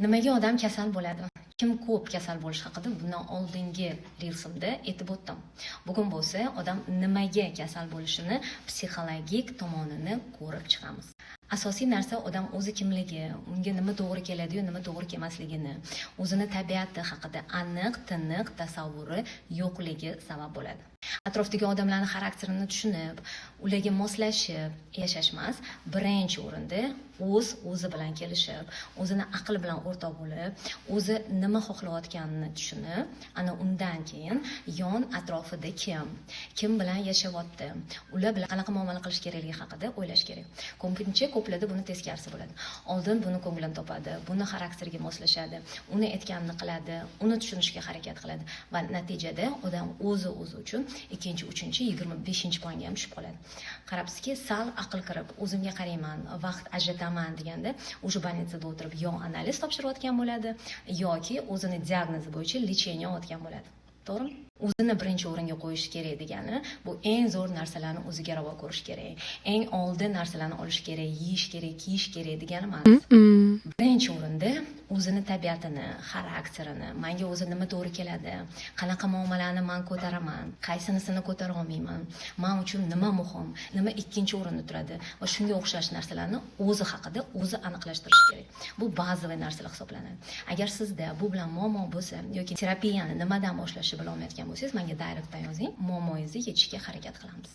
Nimaga odam kasal bo'ladi? Kim ko'p kasal bo'lish haqida bundan oldingi rilsimda aytib o'tdim. Bugun bo'lsa odam nimaga kasal bo'lishini psixologik tomonini ko'rib chiqamiz. Asosiy narsa odam o'zi kimligi, unga nima to'g'ri keladi-yu, nima to'g'ri kelmasligini, o'zini tabiati haqida aniq-tiniq tasavvuri yo'qligi sabab bo'ladi. Atrofdagi odamlarning xarakterini tushunib, ularga moslashib yashash emas, birinchi o'rinda o'zi bilan kelishib, o'zini aql bilan o'rtoq bo'lib, o'zi nima xohlayotganini tushunib, ana undan keyin yon atrofida kim bilan yashayapti, ular bilan qanaqa muomala qilish kerakligi haqida o'ylash kerak. Ko'pincha ko'plarda buni teskarisi bo'ladi. Oldin buni ko'nglini topadi, buni xarakteriga moslashadi, uni aytganini qiladi, uni tushunishga harakat qiladi va natijada odam o'zi uchun 2, 3, 25-poyga ham tushib qoladi. Qarabsizki, sal aql kirib, o'zimga qarayman, vaqt ajrataman deganda, o'sha больницада o'tirib yo analiz topshirayotgan bo'ladi, yoki o'zini diagnozi bo'yicha lecheniya olayotgan bo'ladi. To'g'rimi? O'zini birinchi o'ringa qo'yish kerak degani, bu eng zo'r narsalarni o'ziga ravo ko'rish kerak. Eng oldin narsalarni olish kerak, yeyish kerak, kiyish kerak degani emas. Birinchi o'rinda o'zini tabiatini, xarakterini, menga o'zi nima to'g'ri keladi, qanaqa muomalani men ko'taraman, qaysinisini ko'tara olmayman, men uchun nima muhim, nima ikkinchi o'rinda turadi va shunga o'xshash narsalarni o'zi haqida o'zi aniqlashtirish kerak. Bu bazaviy narsalar hisoblanadi. Agar sizda bu bilan muammo bo'lsa yoki terapiyani nimadan boshlashni bilolmayotgan bo'lsangiz, menga direktdan yozing, muammongizni yechishga harakat qilamiz.